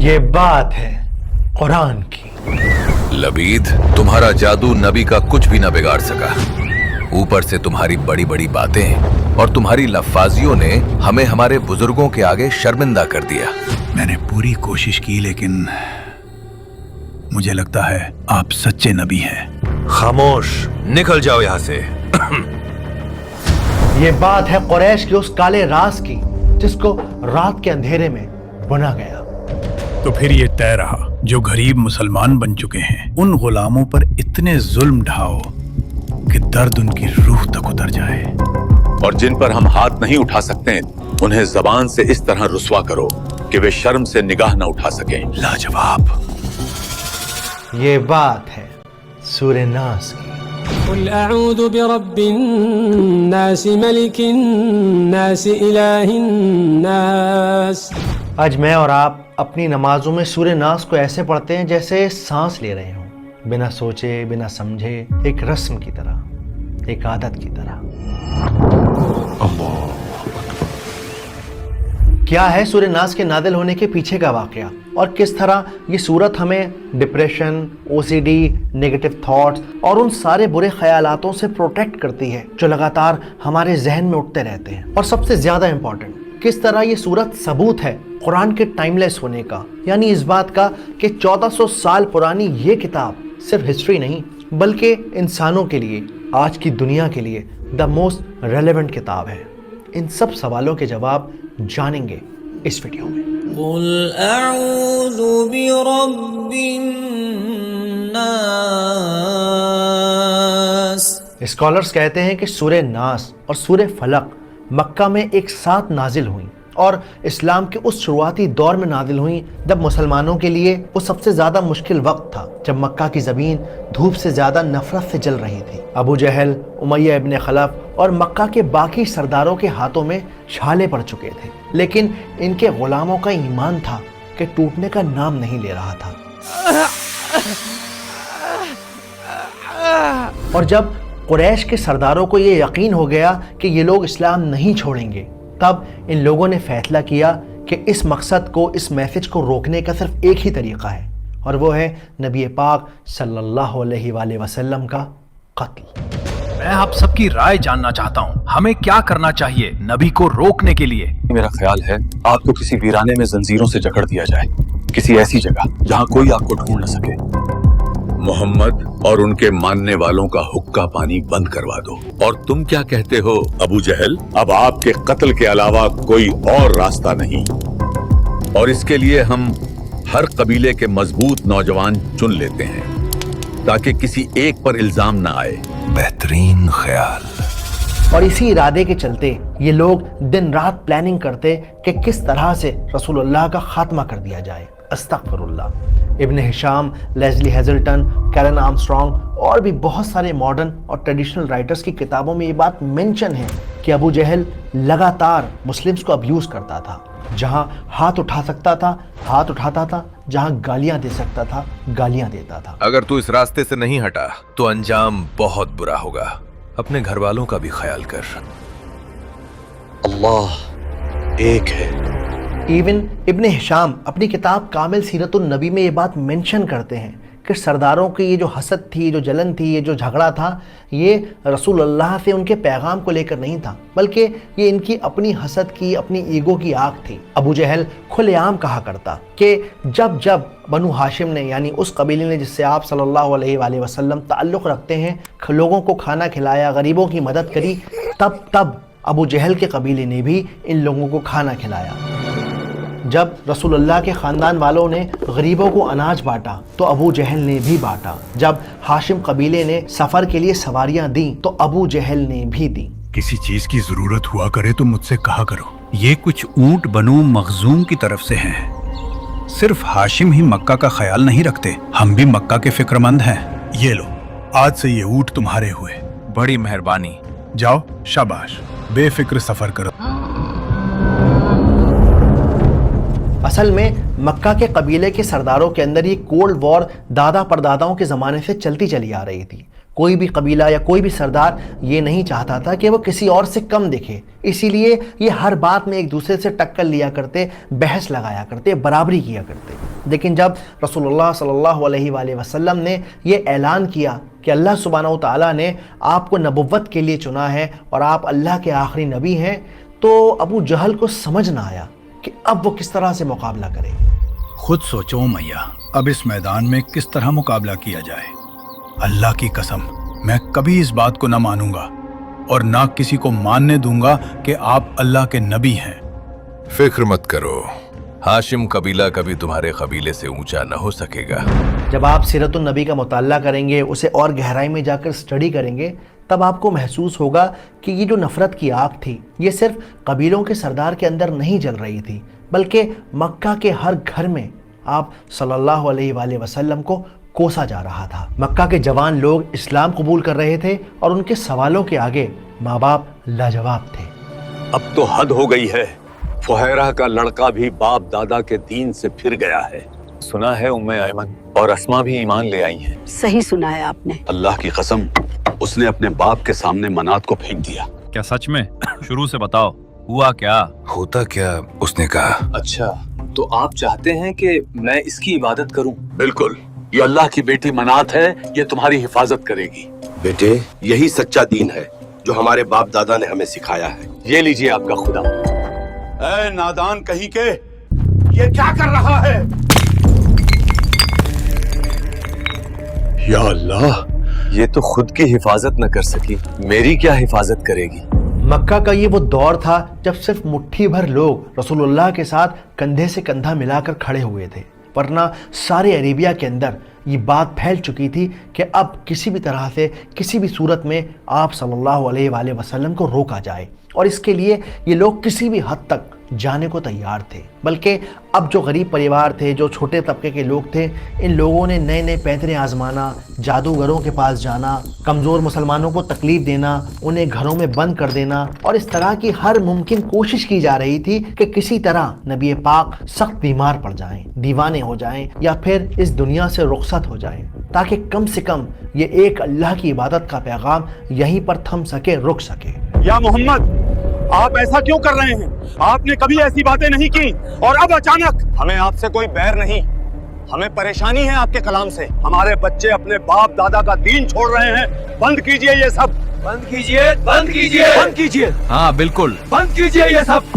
یہ بات ہے قرآن کی۔ لبید، تمہارا جادو نبی کا کچھ بھی نہ بگاڑ سکا، اوپر سے تمہاری بڑی بڑی باتیں اور تمہاری لفاظیوں نے ہمیں ہمارے بزرگوں کے آگے شرمندہ کر دیا۔ میں نے پوری کوشش کی لیکن مجھے لگتا ہے آپ سچے نبی ہیں۔ خاموش، نکل جاؤ یہاں سے۔ یہ بات ہے قریش کے اس کالے راز کی جس کو رات کے اندھیرے میں بنا گیا۔ تو پھر یہ طے رہا، جو غریب مسلمان بن چکے ہیں ان غلاموں پر اتنے ظلم ڈھاؤ کہ درد ان کی روح تک اتر جائے، اور جن پر ہم ہاتھ نہیں اٹھا سکتے انہیں زبان سے اس طرح رسوا کرو کہ وہ شرم سے نگاہ نہ اٹھا سکیں۔ لاجواب۔ یہ بات ہے سورہ ناس کی۔ قل اعوذ برب الناس ملک الناس الہ الناس۔ آج میں اور آپ اپنی نمازوں میں سورہ ناس کو ایسے پڑھتے ہیں جیسے سانس لے رہے ہوں، بنا سوچے بنا سمجھے، ایک رسم کی طرح، ایک عادت کی طرح۔ کیا ہے سورہ ناس کے نازل ہونے کے پیچھے کا واقعہ، اور کس طرح یہ سورت ہمیں ڈپریشن، او سی ڈی، نیگیٹو تھاٹس اور ان سارے برے خیالاتوں سے پروٹیکٹ کرتی ہے جو لگاتار ہمارے ذہن میں اٹھتے رہتے ہیں، اور سب سے زیادہ امپورٹنٹ کس طرح یہ سورت ثبوت ہے قرآن کے ٹائم لیس ہونے کا، یعنی اس بات کا کہ 1400 سال پرانی یہ کتاب صرف ہسٹری نہیں بلکہ انسانوں کے لیے، آج کی دنیا کے لیے دا موسٹ ریلیونٹ کتاب ہے۔ ان سب سوالوں کے جواب جانیں گے اس ویڈیو میں۔ قل اعوذ برب الناس۔ اسکالرز کہتے ہیں کہ سورہ ناس اور سورہ فلق مکہ میں ایک ساتھ نازل ہوئیں، اور اسلام کے اس شروعاتی دور میں نازل ہوئیں جب مسلمانوں کے لیے وہ سب سے زیادہ مشکل وقت تھا، جب مکہ کی زمین دھوپ سے زیادہ نفرت سے جل رہی تھی۔ ابو جہل، امیہ ابن خلف اور مکہ کے باقی سرداروں کے ہاتھوں میں چھالے پڑ چکے تھے، لیکن ان کے غلاموں کا ایمان تھا کہ ٹوٹنے کا نام نہیں لے رہا تھا۔ اور جب قریش کے سرداروں کو یہ یقین ہو گیا کہ یہ لوگ اسلام نہیں چھوڑیں گے، تب ان لوگوں نے فیصلہ کیا کہ اس مقصد کو، اس میسج کو روکنے کا صرف ایک ہی طریقہ ہے، اور وہ ہے نبی پاک صلی اللہ علیہ وآلہ وسلم کا قتل۔ میں آپ سب کی رائے جاننا چاہتا ہوں، ہمیں کیا کرنا چاہیے نبی کو روکنے کے لیے؟ میرا خیال ہے آپ کو کسی ویرانے میں زنجیروں سے جکڑ دیا جائے، کسی ایسی جگہ جہاں کوئی آپ کو ڈھونڈ نہ سکے۔ محمد اور ان کے ماننے والوں کا حقہ پانی بند کروا دو۔ اور تم کیا کہتے ہو ابو جہل؟ اب آپ کے قتل کے علاوہ کوئی اور راستہ نہیں، اور اس کے لیے ہم ہر قبیلے کے مضبوط نوجوان چن لیتے ہیں تاکہ کسی ایک پر الزام نہ آئے۔ بہترین خیال۔ اور اسی ارادے کے چلتے یہ لوگ دن رات پلاننگ کرتے کہ کس طرح سے رسول اللہ کا خاتمہ کر دیا جائے۔ استغفر اللہ۔ ابن ہشام، لیزلی ہیزلٹن، کیرن آرمسٹرانگ اور بھی بہت سارے ماڈرن اور ٹریڈیشنل رائٹرز کی کتابوں میں یہ بات مینشن ہے کہ ابو جہل لگاتار مسلمز کو ابیوز کرتا تھا، جہاں ہاتھ اٹھا سکتا تھا ہاتھ اٹھاتا تھا، جہاں گالیاں دے سکتا تھا گالیاں دیتا تھا۔ اگر تو اس راستے سے نہیں ہٹا تو انجام بہت برا ہوگا۔ اپنے گھر والوں کا بھی خیال کر۔ اللہ ایک ہے۔ ایون ابن ہشام اپنی کتاب کامل سیرت النبی میں یہ بات مینشن کرتے ہیں کہ سرداروں کی یہ جو حسد تھی، جو جلن تھی، یہ جو جھگڑا تھا، یہ رسول اللہ سے ان کے پیغام کو لے کر نہیں تھا، بلکہ یہ ان کی اپنی حسد کی، اپنی ایگو کی آگ تھی۔ ابو جہل کھلے عام کہا کرتا کہ جب بنو ہاشم نے، یعنی اس قبیلے نے جس سے آپ صلی اللہ علیہ وآلہ وسلم تعلق رکھتے ہیں، لوگوں کو کھانا کھلایا، غریبوں کی مدد کری، تب ابو جہل کے قبیلے نے بھی ان لوگوں کو کھانا کھلایا۔ جب رسول اللہ کے خاندان والوں نے غریبوں کو اناج بانٹا تو ابو جہل نے بھی بانٹا۔ جب ہاشم قبیلے نے سفر کے لیے سواریاں دیں تو ابو جہل نے بھی دیں۔ کسی چیز کی ضرورت ہوا کرے تو مجھ سے کہا کرو۔ یہ کچھ اونٹ بنو مخزوم کی طرف سے ہیں۔ صرف ہاشم ہی مکہ کا خیال نہیں رکھتے، ہم بھی مکہ کے فکر مند ہیں۔ یہ لو، آج سے یہ اونٹ تمہارے ہوئے۔ بڑی مہربانی۔ جاؤ، شاباش، بے فکر سفر کرو۔ اصل میں مکہ کے قبیلے کے سرداروں کے اندر یہ کولڈ وار دادا پرداداؤں کے زمانے سے چلتی چلی آ رہی تھی۔ کوئی بھی قبیلہ یا کوئی بھی سردار یہ نہیں چاہتا تھا کہ وہ کسی اور سے کم دکھے، اسی لیے یہ ہر بات میں ایک دوسرے سے ٹکر لیا کرتے، بحث لگایا کرتے، برابری کیا کرتے۔ لیکن جب رسول اللہ صلی اللہ علیہ وآلہ وسلم نے یہ اعلان کیا کہ اللہ سبحانہ وتعالیٰ نے آپ کو نبوت کے لیے چنا ہے اور آپ اللہ کے آخری نبی ہیں، تو ابو جہل کو سمجھ نہ آیا کہ اب وہ کس طرح سے مقابلہ کرے۔ خود سوچو امیہ، اب اس میدان میں کس طرح مقابلہ کیا جائے۔ اللہ کی قسم میں کبھی اس بات کو نہ مانوں گا اور نہ کسی کو ماننے دوں گا کہ آپ اللہ کے نبی ہیں۔ فکر مت کرو، ہاشم قبیلہ کبھی تمہارے قبیلے سے اونچا نہ ہو سکے گا۔ جب آپ سیرت النبی کا مطالعہ کریں گے، اسے اور گہرائی میں جا کر اسٹڈی کریں گے، تب آپ کو محسوس ہوگا کہ یہ جو نفرت کی آگ تھی، یہ صرف قبیلوں کے سردار کے اندر نہیں جل رہی تھی، بلکہ مکہ کے ہر گھر میں آپ صلی اللہ علیہ وآلہ وسلم کو کوسا جا رہا تھا۔ مکہ کے جوان لوگ اسلام قبول کر رہے تھے اور ان کے سوالوں کے آگے ماں باپ لاجواب تھے۔ اب تو حد ہو گئی ہے، فہیرہ کا لڑکا بھی باپ دادا کے دین سے پھر گیا ہے۔ سنا ہے ام ایمن اور اسما بھی ایمان لے آئی ہیں۔ صحیح سنا ہے آپ نے۔ اللہ کی قسم اس نے اپنے باپ کے سامنے منات کو پھینک دیا۔ کیا سچ میں؟ شروع سے بتاؤ، ہوا کیا؟ ہوتا کیا اس نے کہا۔ اچھا، تو آپ چاہتے ہیں کہ میں اس کی عبادت کروں؟ بالکل، یہ اللہ کی بیٹی منات ہے، یہ تمہاری حفاظت کرے گی۔ بیٹے، یہی سچا دین ہے جو ہمارے باپ دادا نے ہمیں سکھایا ہے۔ یہ لیجئے آپ کا خدا۔ اے نادان کہیں کے، یہ کیا کر رہا ہے؟ یا اللہ، یہ تو خود کی حفاظت نہ کر سکی، میری کیا حفاظت کرے گی؟ مکہ کا یہ وہ دور تھا جب صرف مٹھی بھر لوگ رسول اللہ کے ساتھ کندھے سے کندھا ملا کر کھڑے ہوئے تھے، ورنہ سارے عربیہ کے اندر یہ بات پھیل چکی تھی کہ اب کسی بھی طرح سے کسی بھی صورت میں آپ صلی اللہ علیہ وآلہ وسلم کو روکا جائے، اور اس کے لیے یہ لوگ کسی بھی حد تک جانے کو تیار تھے۔ بلکہ اب جو غریب پریوار تھے، جو چھوٹے طبقے کے لوگ تھے، ان لوگوں نے نئے نئے پیدریں آزمانا، جادوگروں کے پاس جانا، کمزور مسلمانوں کو تکلیف دینا، انہیں گھروں میں بند کر دینا، اور اس طرح کی ہر ممکن کوشش کی جا رہی تھی کہ کسی طرح نبی پاک سخت بیمار پڑ جائیں، دیوانے ہو جائیں، یا پھر اس دنیا سے رخصت ہو جائیں، تاکہ کم سے کم یہ ایک اللہ کی عبادت کا پیغام یہیں پر تھم سکے، رک سکے۔ یا محمد، آپ ایسا کیوں کر رہے ہیں؟ آپ نے کبھی ایسی باتیں نہیں کی، اور اب اچانک۔ ہمیں آپ سے کوئی بیر نہیں، ہمیں پریشانی ہے آپ کے کلام سے۔ ہمارے بچے اپنے باپ دادا کا دین چھوڑ رہے ہیں، بند کیجئے یہ سب، بند کیجئے، بند کیجئے، بند کیجئے، ہاں بالکل، بند کیجئے یہ سب۔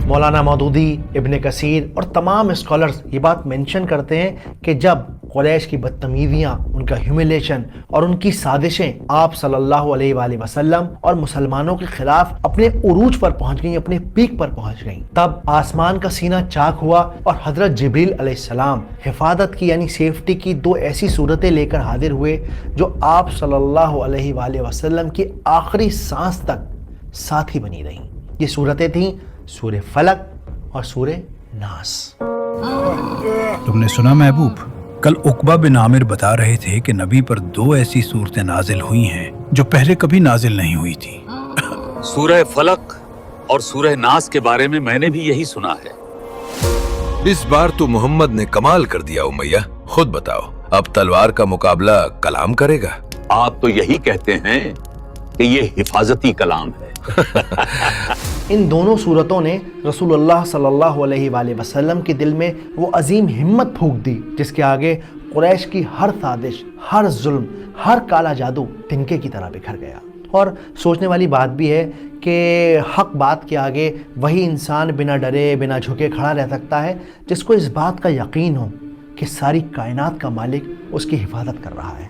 مولانا مودودی، ابن کثیر اور تمام اسکالرز یہ بات مینشن کرتے ہیں کہ جب قریش کی بدتمیزیاں، ان کا ہیوملیشن اور ان کی سازشیں آپ صلی اللہ علیہ وآلہ وسلم اور مسلمانوں کے خلاف اپنے عروج پر پہنچ گئیں، اپنے پیک پر پہنچ گئیں، تب آسمان کا سینہ چاک ہوا اور حضرت جبریل علیہ السلام حفاظت کی یعنی سیفٹی کی دو ایسی صورتیں لے کر حاضر ہوئے جو آپ صلی اللہ علیہ وآلہ وسلم کی آخری سانس تک ساتھی بنی رہیں۔ یہ صورتیں تھیں سورہ فلق اور سورہ ناس۔ تم نے سنا محبوب، کل عقبہ بن عامر بتا رہے تھے کہ نبی پر دو ایسی صورتیں نازل ہوئی ہیں جو پہلے کبھی نازل نہیں ہوئی تھی۔ سورہ فلق اور سورہ ناس کے بارے میں میں نے بھی یہی سنا ہے۔ اس بار تو محمد نے کمال کر دیا امیہ، خود بتاؤ، اب تلوار کا مقابلہ کلام کرے گا؟ آپ تو یہی کہتے ہیں کہ یہ حفاظتی کلام ہے۔ ان دونوں صورتوں نے رسول اللہ صلی اللہ علیہ وآلہ وسلم کے دل میں وہ عظیم ہمت پھونک دی جس کے آگے قریش کی ہر سازش، ہر ظلم، ہر کالا جادو تنکے کی طرح بکھر گیا۔ اور سوچنے والی بات بھی ہے کہ حق بات کے آگے وہی انسان بنا ڈرے، بنا جھکے کھڑا رہ سکتا ہے جس کو اس بات کا یقین ہو کہ ساری کائنات کا مالک اس کی حفاظت کر رہا ہے۔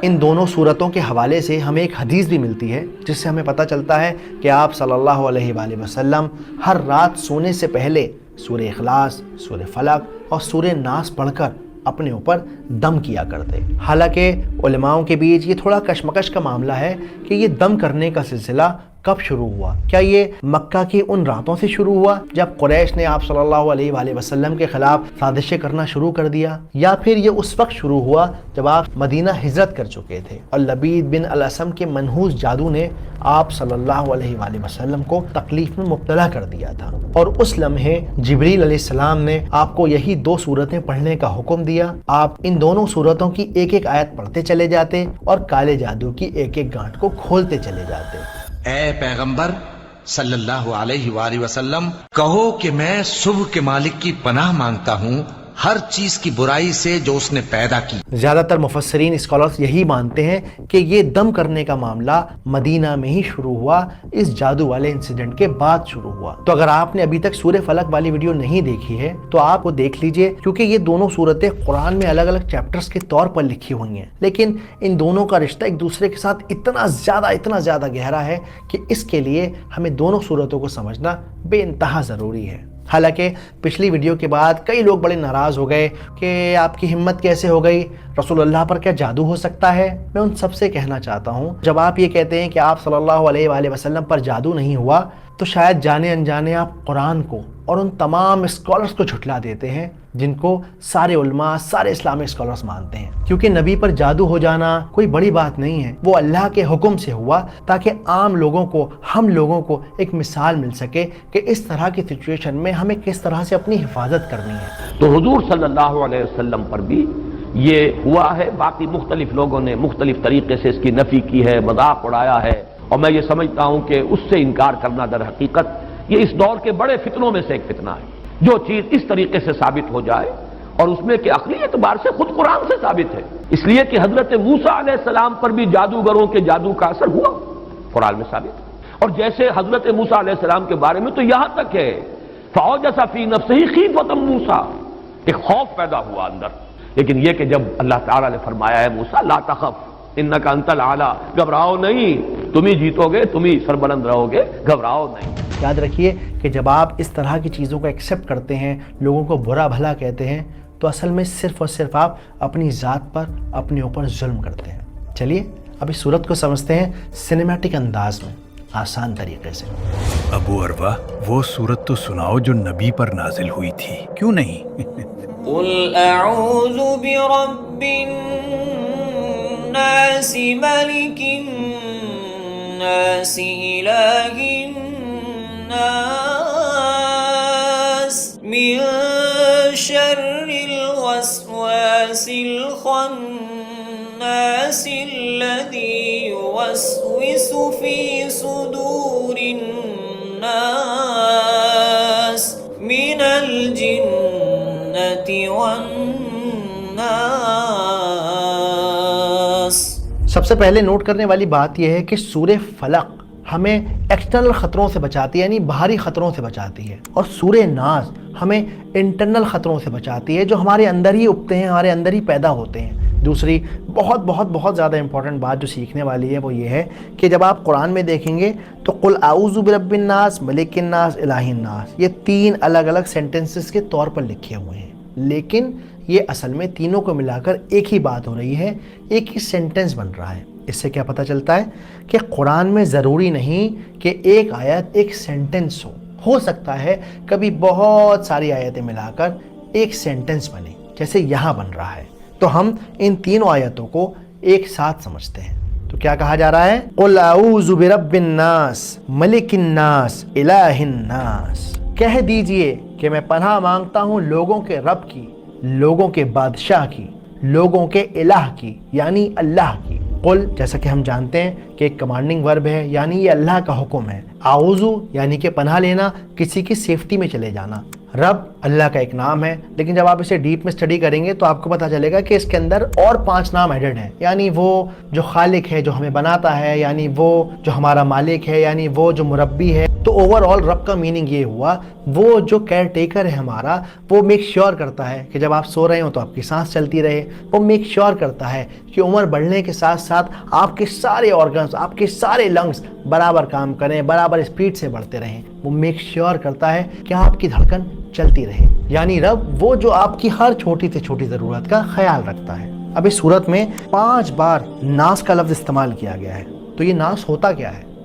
ان دونوں صورتوں کے حوالے سے ہمیں ایک حدیث بھی ملتی ہے جس سے ہمیں پتہ چلتا ہے کہ آپ صلی اللہ علیہ وآلہ وسلم ہر رات سونے سے پہلے سورہ اخلاص، سورہ فلق اور سورہ ناس پڑھ کر اپنے اوپر دم کیا کرتے۔ حالانکہ علماؤں کے بیچ یہ تھوڑا کشمکش کا معاملہ ہے کہ یہ دم کرنے کا سلسلہ کب شروع ہوا؟ کیا یہ مکہ کی ان راتوں سے شروع ہوا جب قریش نے آپ صلی اللہ علیہ وآلہ وسلم کے خلاف سازشیں کرنا شروع کر دیا، یا پھر یہ اس وقت شروع ہوا جب آپ مدینہ ہجرت کر چکے تھے اور لبید بن الاسم کے منحوس جادو نے آپ صلی اللہ علیہ وآلہ وسلم کو تکلیف میں مبتلا کر دیا تھا، اور اس لمحے جبریل علیہ السلام نے آپ کو یہی 2 سورتیں پڑھنے کا حکم دیا؟ آپ ان دونوں سورتوں کی ایک ایک آیت پڑھتے چلے جاتے اور کالے جادو کی ایک ایک گانٹ کو کھولتے چلے جاتے۔ اے پیغمبر صلی اللہ علیہ وآلہ وسلم، کہو کہ میں صبح کے مالک کی پناہ مانگتا ہوں ہر چیز کی برائی سے جو اس نے پیدا کی۔ زیادہ تر مفسرین اسکالرز یہی مانتے ہیں کہ یہ دم کرنے کا معاملہ مدینہ میں ہی شروع ہوا، اس جادو والے انسیڈنٹ کے بعد شروع ہوا۔ تو اگر آپ نے ابھی تک سورہ فلق والی ویڈیو نہیں دیکھی ہے تو آپ وہ دیکھ لیجئے، کیونکہ یہ دونوں صورتیں قرآن میں الگ الگ چیپٹرز کے طور پر لکھی ہوئی ہیں، لیکن ان دونوں کا رشتہ ایک دوسرے کے ساتھ اتنا زیادہ گہرا ہے کہ اس کے لیے ہمیں دونوں صورتوں کو سمجھنا بے انتہا ضروری ہے۔ حالانکہ پچھلی ویڈیو کے بعد کئی لوگ بڑے ناراض ہو گئے کہ آپ کی ہمت کیسے ہو گئی، رسول اللہ پر کیا جادو ہو سکتا ہے؟ میں ان سب سے کہنا چاہتا ہوں، جب آپ یہ کہتے ہیں کہ آپ صلی اللہ علیہ وآلہ وسلم پر جادو نہیں ہوا، تو شاید جانے انجانے آپ قرآن کو اور ان تمام اسکالرز کو جھٹلا دیتے ہیں جن کو سارے علماء، سارے اسلامک اسکالرز مانتے ہیں، کیونکہ نبی پر جادو ہو جانا کوئی بڑی بات نہیں ہے، وہ اللہ کے حکم سے ہوا تاکہ عام لوگوں کو، ہم لوگوں کو ایک مثال مل سکے کہ اس طرح کی سچویشن میں ہمیں کس طرح سے اپنی حفاظت کرنی ہے۔ تو حضور صلی اللہ علیہ وسلم پر بھی یہ ہوا ہے، باقی مختلف لوگوں نے مختلف طریقے سے اس کی نفی کی ہے، مذاق اڑایا ہے، اور میں یہ سمجھتا ہوں کہ اس سے انکار کرنا در حقیقت یہ اس دور کے بڑے فتنوں میں سے ایک فتنہ ہے۔ جو چیز اس طریقے سے ثابت ہو جائے اور اس میں کہ عقلی اعتبار سے خود قرآن سے ثابت ہے، اس لیے کہ حضرت موسیٰ علیہ السلام پر بھی جادوگروں کے جادو کا اثر ہوا، قرآن میں ثابت ہے۔ اور جیسے حضرت موسیٰ علیہ السلام کے بارے میں تو یہاں تک ہے فَأَوْجَسَ فِي نَفْسِهِ خِیفَةً موسیٰ، ایک خوف پیدا ہوا اندر، لیکن یہ کہ جب اللہ تعالیٰ نے فرمایا ہے موسیٰ لا تخف انک انت الاعلیٰ، گھبراؤ نہیں، تم ہی جیتو گے، تم ہی سربلند رہو گے، گھبراؤ نہیں۔ یاد رکھیے کہ جب آپ اس طرح کی چیزوں کو ایکسیپٹ کرتے ہیں، لوگوں کو برا بھلا کہتے ہیں، تو اصل میں صرف اور صرف آپ اپنی ذات پر، اپنے اوپر ظلم کرتے ہیں۔ چلیے اب اس صورت کو سمجھتے ہیں سینیمیٹک انداز میں، آسان طریقے سے۔ ابو عروہ، وہ صورت تو سناؤ جو نبی پر نازل ہوئی تھی، کیوں نہیں؟ قل اعوذ برب الناس ملک الناس الہ الناس من شر الوسواس الخناس الذي يوسوس في صدور الناس من الجنة والناس۔ سب سے پہلے نوٹ کرنے والی بات یہ ہے کہ سورہ فلق ہمیں ایکسٹرنل خطروں سے بچاتی ہے، یعنی باہری خطروں سے بچاتی ہے، اور سورہ ناس ہمیں انٹرنل خطروں سے بچاتی ہے جو ہمارے اندر ہی اگتے ہیں، ہمارے اندر ہی پیدا ہوتے ہیں۔ دوسری بہت زیادہ امپورٹنٹ بات جو سیکھنے والی ہے وہ یہ ہے کہ جب آپ قرآن میں دیکھیں گے تو قل اعوذ برب الناس، ملک الناس، الہ الناس، یہ 3 الگ الگ سینٹنسز کے طور پر لکھے ہوئے ہیں، لیکن یہ اصل میں تینوں کو ملا کر ایک ہی بات ہو رہی ہے، ایک ہی سینٹنس بن رہا ہے۔ اس سے کیا پتہ چلتا ہے کہ قرآن میں ضروری نہیں کہ ایک آیت ایک سینٹنس ہو سکتا ہے کبھی بہت ساری آیتیں ملا کر ایک سینٹنس بنے، جیسے یہاں بن رہا ہے۔ تو ہم ان تینوں آیتوں کو ایک ساتھ سمجھتے ہیں۔ تو کیا کہا جا رہا ہے؟ قل اعوذ برب الناس، ملک الناس، الہ الناس، کہہ دیجئے کہ میں پناہ مانگتا ہوں لوگوں کے رب کی، لوگوں کے بادشاہ کی، لوگوں کے الہ کی، یعنی اللہ کی۔ قل جیسا کہ ہم جانتے ہیں کہ ایک کمانڈنگ ورب ہے، یعنی یہ اللہ کا حکم ہے۔ اعوذ یعنی کہ پناہ لینا، کسی کی سیفٹی میں چلے جانا۔ رب اللہ کا ایک نام ہے، لیکن جب آپ اسے ڈیپ میں اسٹڈی کریں گے تو آپ کو پتہ چلے گا کہ اس کے اندر اور 5 نام ایڈڈ ہیں، یعنی وہ جو خالق ہے، جو ہمیں بناتا ہے، یعنی وہ جو ہمارا مالک ہے، یعنی وہ جو مربی ہے۔ تو اوور آل رب کا میننگ یہ ہوا وہ جو کیئر ٹیکر ہے ہمارا، وہ میک شیور کرتا ہے کہ جب آپ سو رہے ہوں تو آپ کی سانس چلتی رہے، وہ میک شیور کرتا ہے کہ عمر بڑھنے کے ساتھ ساتھ آپ کے سارے آرگنز، آپ کے سارے لنگز برابر کام کریں، برابر اسپیڈ سے بڑھتے رہیں۔ وہ میک شیور کرتا ہے کہ آپ کی دھڑکن چلتی رہے، یعنی رب وہ جو آپ کی ہر چھوٹی سے چھوٹی ضرورت کا خیال رکھتا ہے۔ اب اس صورت میں 5 بار ناس کا لفظ استعمال کیا گیا ہے، تو یہ ناس ہوتا کیا ہے؟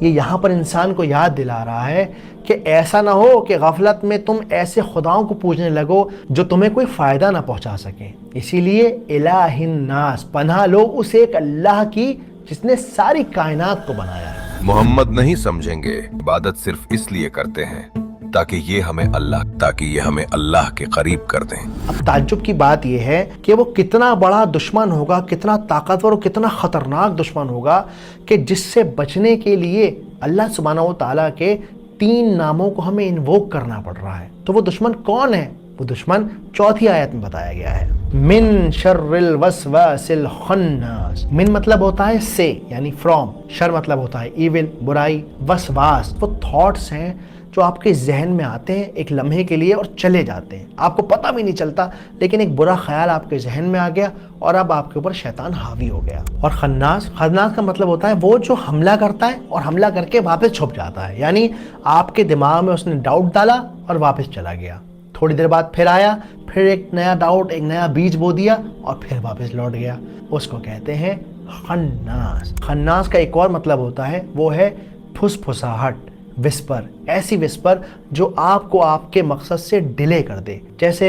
یہ یہاں پر انسان کو یاد دلا رہا ہے کہ ایسا نہ ہو کہ غفلت میں تم ایسے خداؤں کو پوجنے لگو جو تمہیں کوئی فائدہ نہ پہنچا سکیں. اسی لیے الہ الناس، پناہ لو اس ایک اللہ کی جس نے ساری کائنات کو بنایا ہے. محمد نہیں سمجھیں گے عبادت صرف اس لیے کرتے ہیں تاکہ یہ ہمیں اللہ کے قریب کر دیں. اب تعجب کی بات یہ ہے کہ وہ کتنا بڑا دشمن ہوگا، کتنا طاقتور اور کتنا خطرناک دشمن ہوگا کہ جس سے بچنے کے لیے اللہ سبحانہ و تعالیٰ کے 3 ناموں کو ہمیں انووک کرنا پڑ رہا ہے. تو وہ دشمن کون ہے؟ وہ دشمن 4 آیت میں بتایا گیا ہے. من شر الوسواس الخناس. من مطلب ہوتا ہے سے یعنی فرام، شر مطلب ہوتا ہے ایول، برائی، وسواس وہ تھاٹس ہیں جو آپ کے ذہن میں آتے ہیں ایک لمحے کے لیے اور چلے جاتے ہیں، آپ کو پتہ بھی نہیں چلتا، لیکن ایک برا خیال آپ کے ذہن میں آ گیا اور اب آپ کے اوپر شیطان حاوی ہو گیا. اور خناس کا مطلب ہوتا ہے وہ جو حملہ کرتا ہے اور حملہ کر کے واپس چھپ جاتا ہے، یعنی آپ کے دماغ میں اس نے ڈاؤٹ ڈالا اور واپس چلا گیا، تھوڑی دیر بعد پھر آیا، پھر ایک نیا ڈاؤٹ، ایک نیا بیج بو دیا اور پھر واپس لوٹ گیا. اس کو کہتے ہیں خناس. خناس کا ایک اور مطلب ہوتا ہے وہ ہے پھسپھساہٹ، وسپر، ایسی وسپر جو آپ کو آپ کے مقصد سے ڈیلے کر دے. جیسے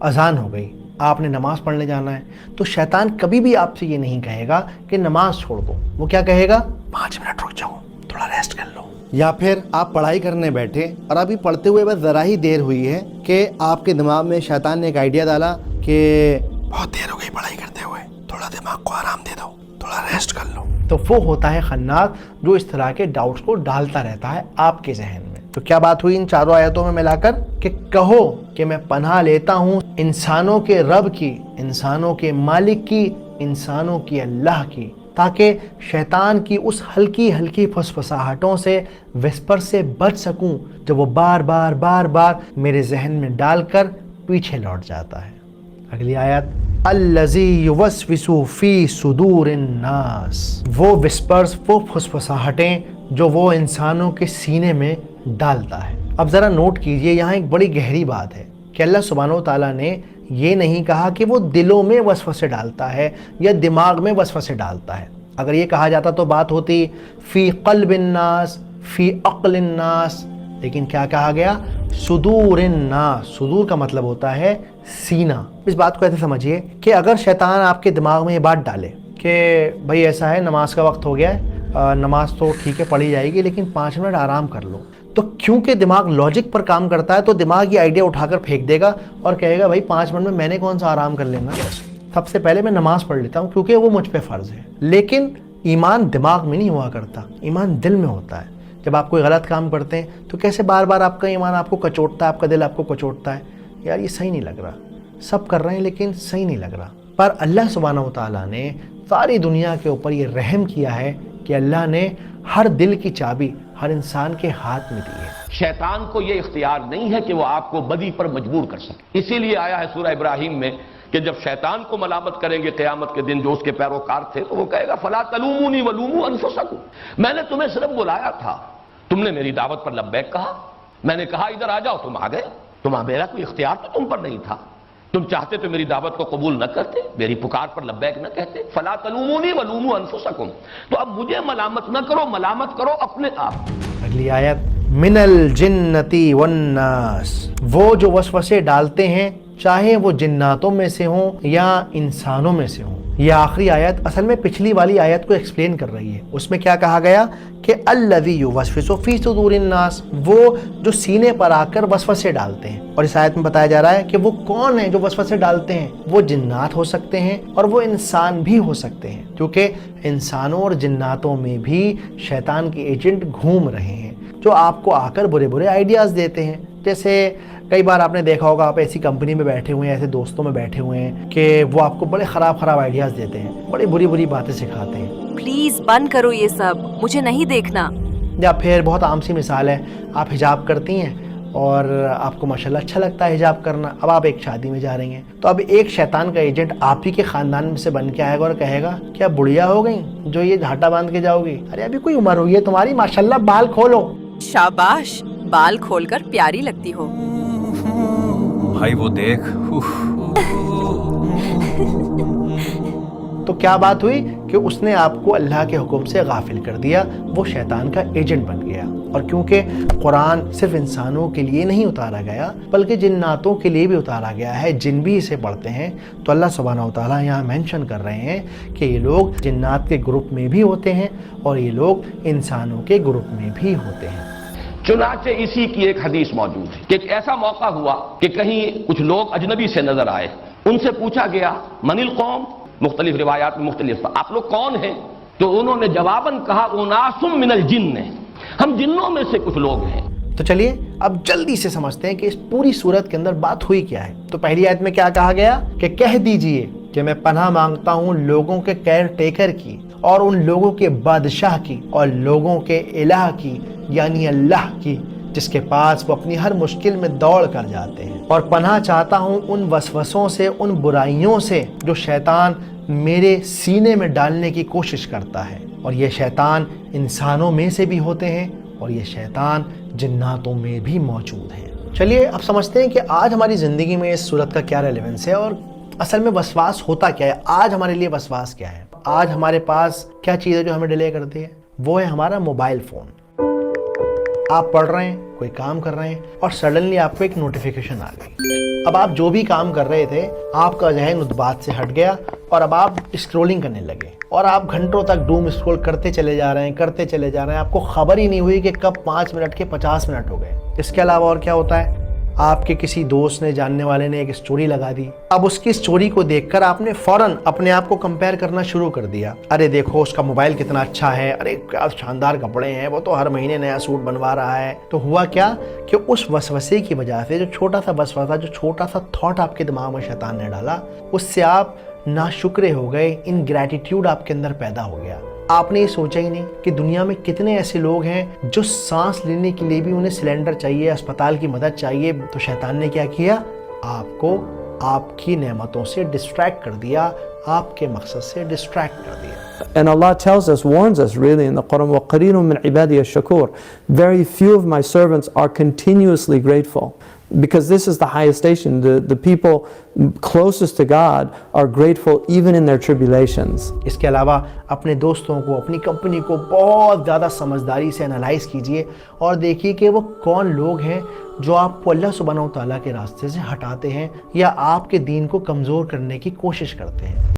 اذان ہو گئی، آپ نے نماز پڑھنے جانا ہے، تو شیطان کبھی بھی آپ سے یہ نہیں کہے گا کہ نماز چھوڑ دو. وہ کیا کہے گا؟ 5 منٹ رک جاؤ، تھوڑا ریسٹ کر لو. یا پھر آپ پڑھائی کرنے بیٹھے اور ابھی پڑھتے ہوئے بس ذرا ہی دیر ہوئی ہے کہ آپ کے دماغ میں شیطان نے ایک آئیڈیا ڈالا کہ بہت دیر ہو گئی پڑھائی کرتے ہوئے، تھوڑا دماغ کو آرام دے دو، تھوڑا ریسٹ کر لو. تو وہ ہوتا ہے خناس جو اس طرح کے ڈاؤٹس کو ڈالتا رہتا ہے آپ کے ذہن میں. تو کیا بات ہوئی ان 4 آیتوں میں ملا کر کہ کہو کہ میں پناہ لیتا ہوں انسانوں کے رب کی، انسانوں کے مالک کی، انسانوں کی اللہ کی، تاکہ شیطان کی اس ہلکی ہلکی پھسپھساہٹوں سے، وسپر سے بچ سکوں جو وہ بار بار میرے ذہن میں ڈال کر پیچھے لوٹ جاتا ہے. اگلی آیت، الذی یوسوس فی صدور الناس. وہ وسپرز، وہ پھسپھساہٹیں جو وہ انسانوں کے سینے میں ڈالتا ہے. اب ذرا نوٹ کیجئے، یہاں ایک بڑی گہری بات ہے کہ اللہ سبحانہ و تعالیٰ نے یہ نہیں کہا کہ وہ دلوں میں وسوسے ڈالتا ہے یا دماغ میں وسوسے ڈالتا ہے. اگر یہ کہا جاتا تو بات ہوتی فی قلب الناس، فی عقل الناس، لیکن کیا کہا گیا؟ صدور الناس. صدور کا مطلب ہوتا ہے سینہ. اس بات کو ایسے سمجھیے کہ اگر شیطان آپ کے دماغ میں یہ بات ڈالے کہ بھائی ایسا ہے، نماز کا وقت ہو گیا ہے، نماز تو ٹھیک ہے پڑھی جائے گی لیکن 5 منٹ آرام کر لو، تو کیونکہ دماغ لاجک پر کام کرتا ہے تو دماغ یہ آئیڈیا اٹھا کر پھینک دے گا اور کہے گا بھائی 5 منٹ میں نے کون سا آرام کر لینا، سب سے پہلے میں نماز پڑھ لیتا ہوں کیونکہ وہ مجھ پہ فرض ہے. لیکن ایمان دماغ میں نہیں ہوا کرتا، ایمان دل میں ہوتا ہے. جب آپ کوئی غلط کام کرتے ہیں تو کیسے بار بار آپ کا ایمان آپ کو کچوٹتا ہے، آپ کا دل آپ کو کچوٹتا ہے، یار یہ صحیح نہیں لگ رہا، سب کر رہے ہیں لیکن صحیح نہیں لگ رہا. پر اللہ سبحانہ و تعالیٰ نے ساری دنیا کے اوپر یہ رحم کیا ہے کہ اللہ نے ہر دل کی چابی ہر انسان کے ہاتھ میں دی ہے. شیطان کو یہ اختیار نہیں ہے کہ وہ آپ کو بدی پر مجبور کر سکے. اسی لیے آیا ہے سورہ ابراہیم میں کہ جب شیطان کو ملامت کریں گے قیامت کے دن جو اس کے پیروکار تھے تو وہ کہے گا فلا تلومونی ولوموا انفسکم. میں نے تمہیں صرف بلایا تھا، تم نے میری دعوت پر لبیک کہا، میں نے کہا ادھر آ جاؤ، تم آ گئے. میرا کوئی اختیار تو تم پر نہیں تھا، تم چاہتے تو میری دعوت کو قبول نہ کرتے، میری پکار پر لبیک نہ کہتے. فلا تلومونی ولوموا انفسکم. تو اب مجھے ملامت نہ کرو، ملامت کرو اپنے آپ. اگلی آیت، من الجنتی والناس. وہ جو وسوسے ڈالتے ہیں چاہے وہ جناتوں میں سے ہوں یا انسانوں میں سے ہوں. یہ آخری آیت اصل میں پچھلی والی آیت کو ایکسپلین کر رہی ہے. اس میں کیا کہا گیا کہ الذی یوسوس فی صدور الناس، وہ جو سینے پر آ کر وسوسے ڈالتے ہیں. اور اس آیت میں بتایا جا رہا ہے کہ وہ کون ہیں جو وسوسے ڈالتے ہیں. وہ جنات ہو سکتے ہیں اور وہ انسان بھی ہو سکتے ہیں، کیونکہ انسانوں اور جناتوں میں بھی شیطان کے ایجنٹ گھوم رہے ہیں جو آپ کو آ کر برے برے آئیڈیاز دیتے ہیں. جیسے کئی بار آپ نے دیکھا ہوگا، آپ ایسی کمپنی میں بیٹھے ہوئے ہیں، ایسے دوستوں میں بیٹھے ہوئے ہیں کہ وہ آپ کو بڑے خراب آئیڈیاز دیتے ہیں، بڑی بری باتیں سکھاتے ہیں. پلیز بند کرو یہ سب، مجھے نہیں دیکھنا. یا پھر بہت عام سی مثال ہے، آپ حجاب کرتی ہیں اور آپ کو ماشاءاللہ اچھا لگتا ہے حجاب کرنا. اب آپ ایک شادی میں جا رہی ہیں تو اب ایک شیطان کا ایجنٹ آپ ہی کے خاندان میں سے بن کے آئے گا اور کہے گا کیا بڑھیا ہو گئی جو یہ گھاٹا باندھ کے جاؤ گی؟ ارے ابھی کوئی عمر ہوئی ہے تمہاری، ماشاءاللہ بال کھولو. شاباش، بال کھول کر پیاری لگتی ہو. بھائی وہ دیکھ. تو کیا بات ہوئی کہ اس نے آپ کو اللہ کے حکم سے غافل کر دیا، وہ شیطان کا ایجنٹ بن گیا۔ اور کیونکہ قرآن صرف انسانوں کے لیے نہیں اتارا گیا بلکہ جناتوں کے لیے بھی اتارا گیا ہے، جن بھی اسے پڑھتے ہیں، تو اللہ سبحانہ و تعالیٰ یہاں مینشن کر رہے ہیں کہ یہ لوگ جنات کے گروپ میں بھی ہوتے ہیں اور یہ لوگ انسانوں کے گروپ میں بھی ہوتے ہیں۔ چنانچہ اسی کی ایک حدیث موجود ہے کہ ایک ایسا موقع ہوا کہ کہیں کچھ لوگ اجنبی سے نظر آئے، ان سے پوچھا گیا من القوم، مختلف روایات میں مختلف، آپ لوگ کون ہیں؟ تو انہوں نے جواباً کہا اناس من الجن، ہم جنوں میں سے کچھ لوگ ہیں۔ تو چلیے اب جلدی سے سمجھتے ہیں کہ اس پوری صورت کے اندر بات ہوئی کیا ہے۔ تو پہلی آیت میں کیا کہا گیا کہ کہہ دیجئے کہ میں پناہ مانگتا ہوں لوگوں کے کیئر ٹیکر کی اور ان لوگوں کے بادشاہ کی اور لوگوں کے الہ کی، یعنی اللہ کی، جس کے پاس وہ اپنی ہر مشکل میں دوڑ کر جاتے ہیں، اور پناہ چاہتا ہوں ان وسوسوں سے، ان برائیوں سے جو شیطان میرے سینے میں ڈالنے کی کوشش کرتا ہے، اور یہ شیطان انسانوں میں سے بھی ہوتے ہیں اور یہ شیطان جناتوں میں بھی موجود ہیں۔ چلیے اب سمجھتے ہیں کہ آج ہماری زندگی میں اس صورت کا کیا ریلیونس ہے اور اصل میں وسواس ہوتا کیا ہے، آج ہمارے لیے وسواس کیا ہے۔ آج ہمارے پاس کیا چیز ہے جو ہمیں ڈیلے کرتی ہے؟ وہ ہے ہمارا موبائل فون۔ آپ پڑھ رہے ہیں، کوئی کام کر رہے ہیں اور سڈنلی آپ کو ایک نوٹیفیکیشن آ گئی۔ اب آپ جو بھی کام کر رہے تھے آپ کا ذہن اس بات سے ہٹ گیا اور اب آپ اسکرولنگ کرنے لگے اور آپ گھنٹوں تک ڈوم اسکرول کرتے چلے جا رہے ہیں، آپ کو خبر ہی نہیں ہوئی کہ کب 5 منٹ کے 50 منٹ ہو گئے۔ اس کے علاوہ اور کیا ہوتا ہے؟ آپ کے کسی دوست نے، جاننے والے نے ایک سٹوری لگا دی، اب اس کی سٹوری کو دیکھ کر آپ نے فوراً اپنے آپ کو کمپیئر کرنا شروع کر دیا، ارے دیکھو اس کا موبائل کتنا اچھا ہے، ارے کیا شاندار کپڑے ہیں، وہ تو ہر مہینے نیا سوٹ بنوا رہا ہے۔ تو ہوا کیا کہ اس وسوسے کی وجہ سے، جو چھوٹا سا وسوسہ، جو چھوٹا سا تھاٹ آپ کے دماغ میں شیطان نے ڈالا، اس سے آپ ناشکرے ہو گئے، انگریٹیٹیوڈ آپ کے اندر پیدا ہو گیا۔ آپ نے یہ سوچا ہی نہیں کہ دنیا میں کتنے ایسے لوگ ہیں جو سانس لینے کے لیے بھی انہیں سلنڈر چاہیے، اسپتال کی مدد چاہیے۔ تو شیطان نے کیا کیا؟ آپ کو آپ کی نعمتوں سے ڈسٹریکٹ کر دیا، آپ کے مقصد سے ڈسٹریکٹ کر دیا۔ And Allah tells us, warns us really in the Quran, وَقَلِيلٌ مِّنْ عِبَادِيَ الشَّكُورُ. Very few of my servants are continuously grateful. Because this is the highest station. The people closest to God are grateful even in their tribulations. اس کے علاوہ اپنے دوستوں کو، اپنی company کو بہت زیادہ سمجھداری سے انالائز کیجئے اور دیکھیے کہ وہ کون لوگ ہیں جو آپ کو اللہ سبحانہ و تعالیٰ کے راستے سے ہٹاتے ہیں یا آپ کے دین کو کمزور کرنے کی کوشش کرتے ہیں۔